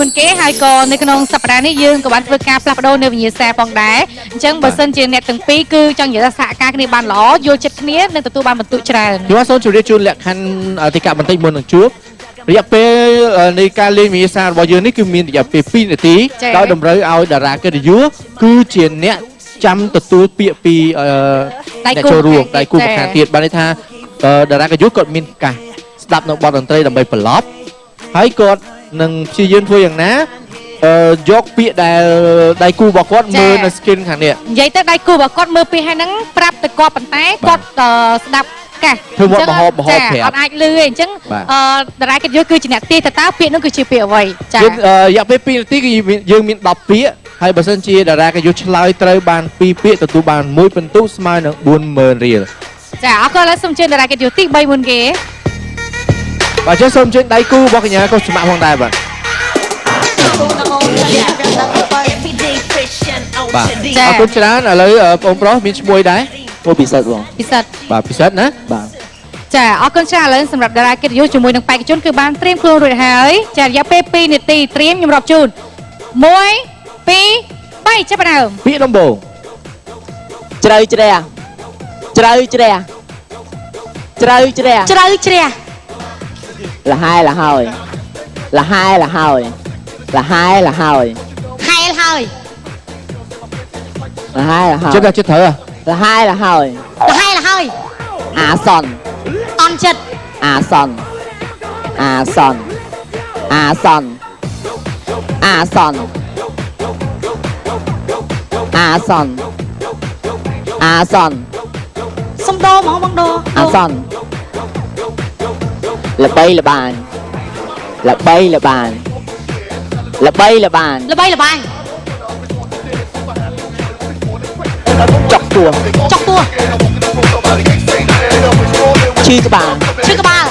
មុនគេហើយក៏នៅក្នុងសប្តាហ៍នេះយើងក៏បានធ្វើការផ្លាស់ប្ដូរនៅវិញ្ញាសាផងដែរអញ្ចឹងបើសិនជាអ្នកទាំងពីរគឺចង់និយាយថាសហការគ្នាបានល្អយល់ចិត្តគ្នានឹងទទួលបានបន្ទុកច្រើនខ្ញុំសូមជម្រាបជូនលក្ខខណ្ឌអតិកៈបន្តិចមុននឹងជួបរយៈពេលនៃការលេងវិញ្ញាសារបស់យើងនេះគឺមានរយៈពេល2នាទីដោយតម្រូវឲ្យតារាកិត្តិយសគឺជាអ្នកចាំទទួលពាក្យពីអ្នកចូលរួមដៃគូម្ខាងទៀតបានន័យថាតារាកិត្តិយសគាត់មានឱកាសស្ដាប់នៅបទតន្ត្រីដើម្បីប្រឡប់ហើយគាត់នឹងព្យាយាមធ្វើយ៉ាងណាយកពាក្យដែលដៃគូរបស់គាត់មើលនៅ skin ខាងនេះនិយាយទៅដៃគូរបស់គាត់មើលពាក្យហើយហ្នឹងប្រាប់ទៅគាត់ប៉ុន្តែគាត់ស្ដាប់កាសធ្វើមកបហបប្រាប់អត់អាចលឺទេអញ្ចឹងតារាកិត្តិយសគឺជាអ្នកទាយតើពាក្យនោះគឺជាពាក្យអ្វីចារយៈពេល2នាទីគឺយើងមាន10ពាក្យហើយបើសិនជាតារាកិត្តិយសឆ្លើយត្រូវបាន2ពាក្យទទួលបាន1ពិន្ទុស្មើនឹង40000រៀលចាអរគុណឥឡូវសូមជឿតារាកិត្តិយសទី3មុនគេបាទចឹងសូមជឿដៃគូរបស់កញ្ញាក៏ស្ម័គ្រផងដែរបាទបាទអរគុណច្រើនឥឡូវបងប្រុសមានឈ្មោះអីដែរមួយពិសិដ្ឋបងពិសិដ្ឋបាទពិសិដ្ឋណាបាទចាអរគុណច្រើនឥឡូវសម្រាប់តារាកិត្តិយសជាមួយនឹងបេក្ខជនគឺបានត្រៀមខ្លួនរួចហើយចារយៈពេល2នាទីត្រៀមខ្ញុំរាប់ជូន1 2 3ចាប់ផ្ដើមពាក្យដំបូងជ្រៅជ្រះជ្រៅជ្រះជ្រៅជ្រះជ្រៅជ្រះលហែលហើយលហែលហើយលហែលហើយហែលហើយលហែលហើយចិត្តត្រូវលហែលហើយលហែលហើយអាសន្នតន់ចិត្តអាសន្នអាសន្នអាសន្នអាសន្នអាសន្នអាសន្នសំដោហ្មងបងដោអាសន្នល្បីល្បាញល្បីល្បាញល្បីល្បាញល្បីល្បាញចុកទួចុកទួឈឺក្បាលឈឺក្បាល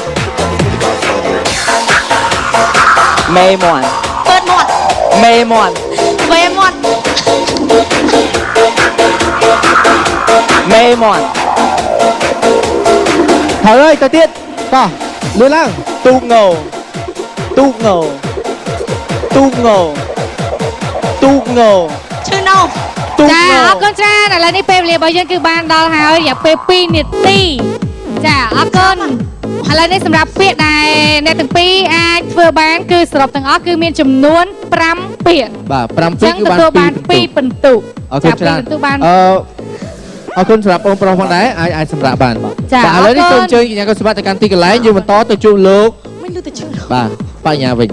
មេមាត់ពើតមាត់មេមាត់វេមាត់មេមាត់ហើយទៅទៀតតោះលឿនឡើងទូកងោទូកងោទូកងោទូកងោឈឺនោមចាអរគុណច្រើនឥឡូវនេះពេលវេលារបស់យើងគឺបានដល់ហើយរយៈពេល2នាទីចាអរគុណឥឡូវនេះសម្រាប់ពាក្យដែលអ្នកទាំងពីរអាចធ្វើបានគឺសរុបទាំងអស់គឺមានចំនួន5ពាក្យបាទ5ពាក្យគឺបាន2ពិន្ទុអរគុណច្រើនអរគុណសម្រាប់បងប្រុសផងដែរអាចសម្រាប់បានចាឥឡូវនេះសូមអញ្ជើញកញ្ញាកុសុបៈទៅកាន់ទីកន្លែងយើងបន្តទៅជួបលោកមិនលឺទៅជឿបាទបញ្ញាវិញ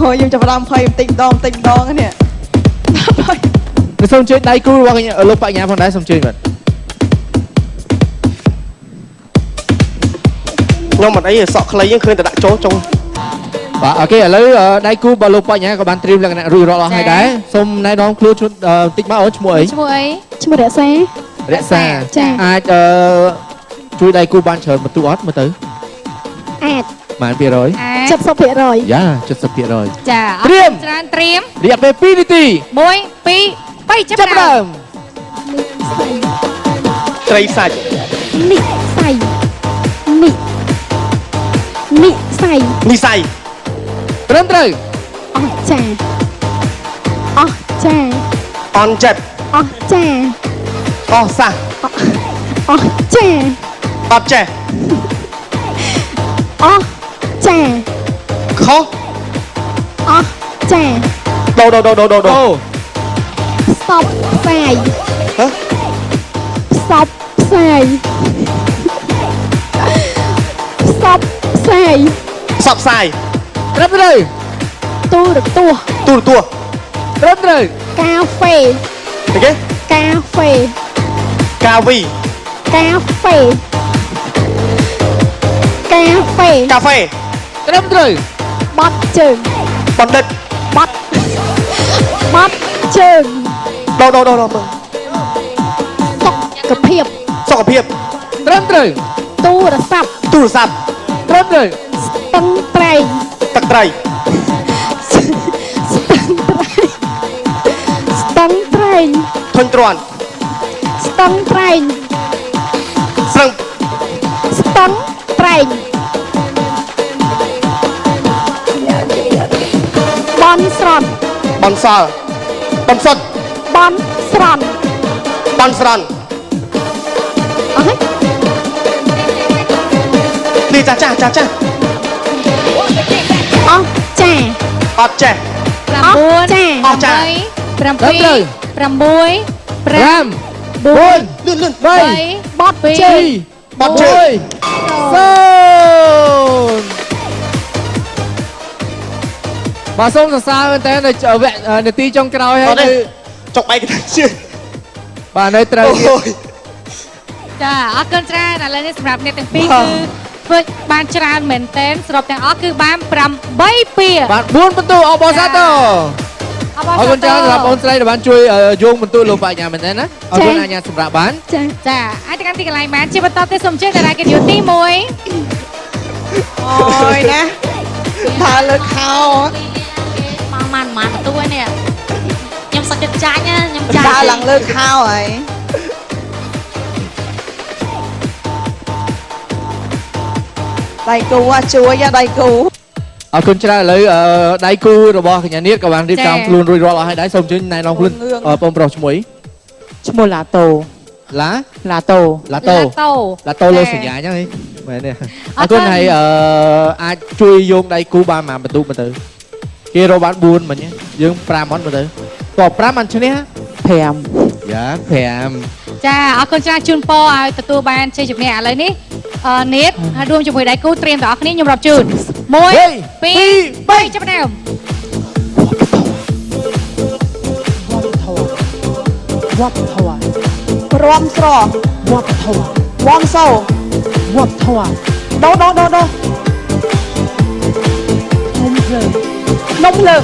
ហូយើងចាប់ផ្ដើមភ័យបន្តិចម្ដងនេះសូមអញ្ជើញដៃគូរបស់លោកបញ្ញាផងដែរសូមអញ្ជើញបាទខ្ញុំអត់អីសក់ខ្លីយើងឃើញតែដាក់ចូលចុងបាទអូខេឥឡូវដៃគូរបស់លោកបញ្ញាក៏បានត្រៀមលក្ខណៈរួចរាល់អស់ហើយដែរសូមណែនាំខ្លួនបន្តិចមកអូនឈ្មោះអីឈ្មោះអីឈ្មោះរក្សាអាចជួយដៃគូបានច្រើនបន្ទុកអត់មើលទៅអាចបាន%70%យ៉ា70%ចាត្រៀមច្រើនត្រៀមរយៈពេល2នាទី1 2 3ចាប់ផ្ដើមត្រីសាច់និស័យនិស័យត្រឹមត្រូវអស់ចាអស់ចា អន់ចិត្តអស់ចាអស់សះអស់ចាអត់ចេះអស់ចា ខុសអស់ចាដូសពផ្សាយហ៎សពផ្សាយសពផ្សាយសពផ្សាយត្រឹមត្រូវទូរទស្សន៍ត្រឹមត្រូវកាហ្វេអីគេកាហ្វេកាវីកាហ្វេកាហ្វេកាហ្វេត្រឹមត្រូវបត់ជើងបណ្ឌិតបត់ជើងដូមើលសុខភាពត្រឹមត្រូវទូរស័ព្ទត្រឹមត្រូវស្ទឹងត្រែងទឹកត្រីស្ទឹងត្រែងធុញទ្រាន់ស្ទឹងត្រែងស្ទឹងត្រែង อนสรอน บอนซอลบอนสด บอนสรอน บอนสรัน เอ้ย นี่จ้าจ้าจ้าจ้า อ๋อแจ ออดแจ 9 អស់ចា៎ 8 ត្រូវ 7 6 5 5 4 4 លឿនលឿន 3 បត់ពី បត់ជើង បាទសូមសរសើរមែនតើនៅវគ្គនាទីចុងក្រោយ អ ហើយ ត់ទេ នៅ ចុកបែកកណ្ដាលជើង បាទនៅត្រូវ អូ ទៀត យ ចាអរគុណច្រើនឥឡូវនេះសម្រាប់អ្នកទាំងពីរគឺធ្វើបានច្រើនមែនទែនសរុបទាំងអស់គឺបាន8ពាក្យ បាទ4បន្ទូអបអរសាទរអរគុណច្រើនសម្រាប់បងស្រីដែលបានជួយយោងបន្ទូលោកបញ្ញាមែនតើណាអរគុណអាញាសម្រាប់បាន ចា ចាអាចទៅកាន់ទីកន្លែងបានជាបន្តទៅសូមអញ្ជើញតារាកិត្តិយសទី1 អូយណាថាលើខោ មកម៉ានបន្ទួយនេះខ្ញុំសឹកចិត្តចាញ់ណាខ្ញុំចាញ់ ដើរឡើងលើខោហើយដៃគូជួយដៃគូ អរគុណច្រើនឥឡូវដៃគូរបស់កញ្ញានាងក៏បានរៀបចំខ្លួនរួចរាល់អស់ហើយដែរសូមអញ្ជើញណែនាំខ្លួនបងប្រុសឈ្មោះ ឈ្មោះឡាតូ ឡា ឡាតូ ឡាតូ ឡាតូលើសញ្ញាអញ្ចឹងហីមែនទេអរគុណហើយអាចជួយយោងដៃគូបានមួយបន្ទូមើលទៅគេរកបាន4មិញយើង5អត់មើលទៅតោះ5បានឈ្នះ 5 យ៉ា5 ចាអរគុណច្រើនជូនពរឲ្យទទួលបានជ័យជំនះឥឡូវនេះនេតហើយរួមជាមួយដៃគូត្រៀមទាំងអស់គ្នាខ្ញុំរាប់ជូន1 2 3ចាប់ផ្ដើម វត្តធម៌ រំស្រ វត្តធម៌ វងសោ វត្តធម៌ ដោដោដោដោ នំភ្លើង នំភ្លើង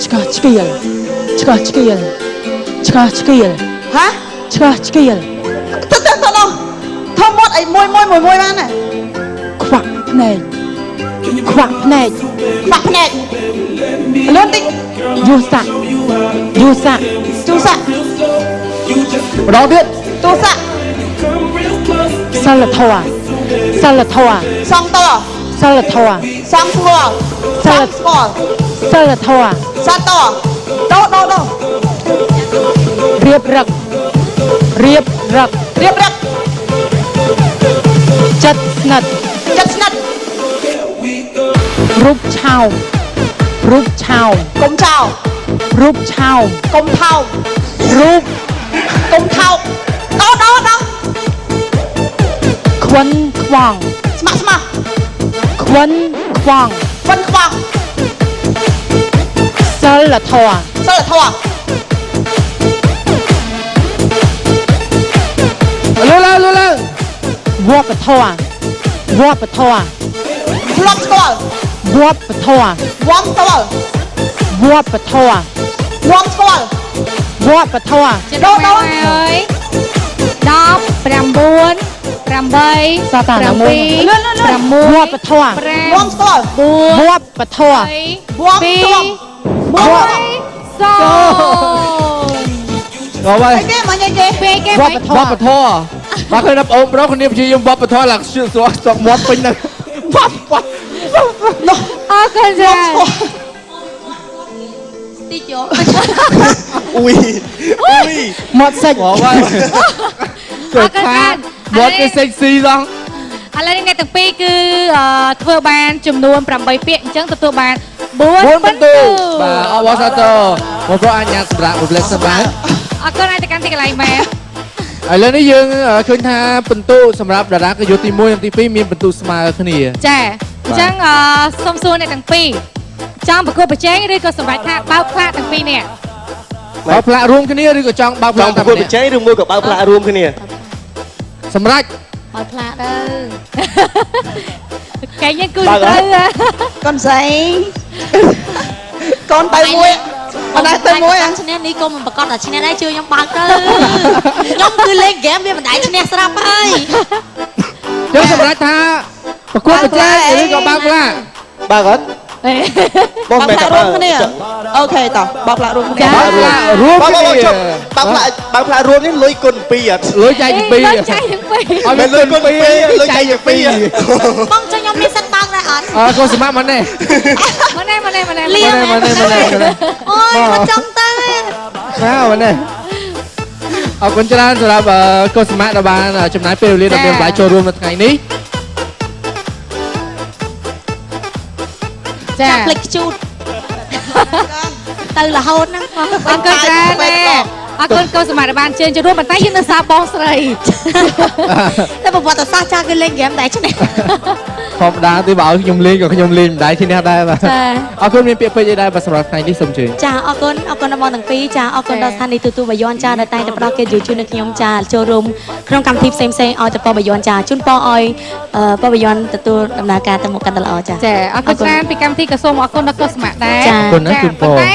ឆ្កោះឆ្កៀលឆ្កោះឆ្កៀលឆ្កោះឆ្កៀល ហ៎ ឆ្កោះឆ្កៀល ទៅនោះធំមាត់អីមួយបានណា ខ្វាក់ភ្នែកខ្វាក់ភ្នែក ខ្វាក់ភ្នែកលឿនតិច យូសាក់យូសាក់ ទូសាក់ ម្ដងទៀត ទូសាក់ សិលធម៌សិលធម៌ សងត សិលធម៌ សងស្គាល់សងស្គាល់ សិលធម៌ សតដោដោដោ រៀបរឹករៀបរឹក រៀបរឹក ចិត្តស្និទ្ធ ចិត្តស្និទ្ធ រូបឆោមរូបឆោម កុំចោល រូបឆោមក ុំថោក រូប កុំថោកដោដោដោ ខ្វិនខ្វង ស្មាក់ស្មាក់ ខ្វិនខ្វង វិនខ្វង សិលធម៌ សិលធម៌ លឺឡើង វប្បធម៌វប្បធម៌ ធ្លាប់ស្គាល់ វប្បធម៌ វងស្គាល់ វប្បធម៌ វងស្គាល់ វប្បធម៌ ចេញមកហើយ10 9 8 សតាណាមួយ 6 វប្បធម៌ វងស្គាល់ 4 វប្បធម៌ វងស្គាល់ 1 វង ក៏ហើយ អីគេមកញ៉ៃគេ ពេកគេ វ មិន ប្បធ វ ម៌ ប្បធម៌បាទឃើញដល់បងប្រុសគ្នាព្យាយាមវប្បធម៌ឡើងស្រស់ស្មាត់ពេញហ្នឹងវប្ប អរគុណច្រើន តិចយក អ៊ុយអ៊ុយ មាត់សាច់ បងហើយ អរគុណច្រើន វត្តគេសេកស៊ីសោះ ឥឡូវនេះអ្នកទាំងពីរគឺធ្វើបានចំនួន8ពាក្យអញ្ចឹងទទួលបាន4 4 ពិ បន្ ន្ ទូ ទុ បាទអបអរសាទរបងប្រុសអញ្ញាសម្រាប់រំលែកសប្បាយ អរគុណឲ្យទៅកាន់ទីកន្លែងមែន ឥឡូវនេះយើងឃើញថាបន្ទូសម្រាប់តារាកយុទ្ធទី1និងទី2មានបន្ទូស្មើគ្នា ចាអញ្ចឹងសូមសួរអ្នកទាំងពីរចង់ប្រកួតប្រជែងឬក៏សម្រាប់ថាបើកផ្លាកទាំងពីរនេះ បើផ្លាករួមគ្នាឬក៏ចង់បើកផ្ ច លាក ង់ប្រកួតប្រជែងឬមួយក៏បើកផ្លាករួមគ្នា សម្រាប់ បើផ្លាកទៅ កែងយើងគូត្រូវ កូនស្រីកូនទៅមួយអត់ដែរទៅមួយ ឈ្នះនេះកុំមិនប្រកាសថាឈ្នះដែរជួយខ្ញុំបើកទៅខ្ញុំគឺលេងហ្គេមវាមិនដែរឈ្នះស្រាប់ហើយ យើងសម្រាប់ថាប្រកួតប្រជែងឬក៏បើកផ្លាក បើកអត់បង បើ មិន ផ្លា តែ ក បើ រួម ក គ្នាអូខេតោះបើផ្លាករួមគ្នា បើកផ្លាករួម បើ គ្នា ចុះបើផ្លាករួមនេះលុយគុណ2អត់ លុយចែកពី2 ចៃទាំងពីរ ឲ្យមានលុយគុណ2លុយចែកពី2 បងចុះខ្ញុំមានសិនបើកដែរអ ត់ កូនសម្បត្តិមកនេះ មកនេះមកនេះមកនេះ លៀង មកនេះមកនេះមកនេះ អូយមកចង់ទៅ មកនេះអរគុណច្រើនសម្រាប់កូនសម្បត្តិដែលបានចំណាយពេលវេលាដើម្បីបានចូលរួមនៅថ្ងៃនេះ ចា ចាំភ្លេចខ្ជូតទៅរហូតហ្នឹង អរគុណច្រើនអរគុណកូនសម្បត្តិបានជើញចូលរួមប៉ុន្តែយើងនៅសាបងស្រី តែប្រវត្តិសាស្ត្រចាស់គេលេងហ្គេមដែរឈ្នះ ធម្មតាទេបើឲ្យខ្ញុំលេងក៏ខ្ញុំលេងមិនដែរឈ្នះដែរបាទ ចា អរគុណមានពាក្យពេចន៍អីដែរបាទសម្រាប់ថ្ងៃនេះសូមអញ្ជើញ ចាអរគុណដល់បងទាំងពីរចាអរគុណដល់ស្ថានីយ៍ទូទួលបាយ័នចាដែលតែងតែផ្ដល់កិត្តិយសជូនដល់ខ្ញុំចាចូលរួមក្នុងកម្មវិធីផ្សេងៗឲ្យទៅបបាយ័នចាជូនពរឲ្យបបាយ័នទទួលដំណើរការទៅមុខកាន់តែល្អចា ចាអរគុណច្រើនពីកម្មវិធីក៏សូមអរគុណដល់កូនសម្បត្តិដែរ ចា អរគុណណាស់ជូនពរ តែ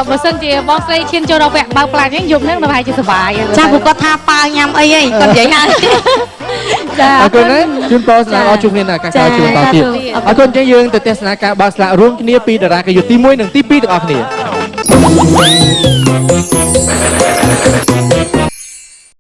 បើសិនជាបងស្រីឈានចូលដល់វគ្គបើកផ្លាច់ហ្នឹងយប់ហ្នឹងប្រហែលជាសុបាយ ចាពួកគាត់ថាប៉ាវញ៉ាំអីហីគាត់និយាយណា ចា អរគុណណាស់ជូនពរស្នាអរជួបគ្នានៅឱកាសក្រោយជួបបន្តទៀតអរគុណចឹងយើងទៅទស្សនាការបើកស្លាករួមគ្នាពីតារាកាយុទី1និងទី2ទាំងអស់គ្នា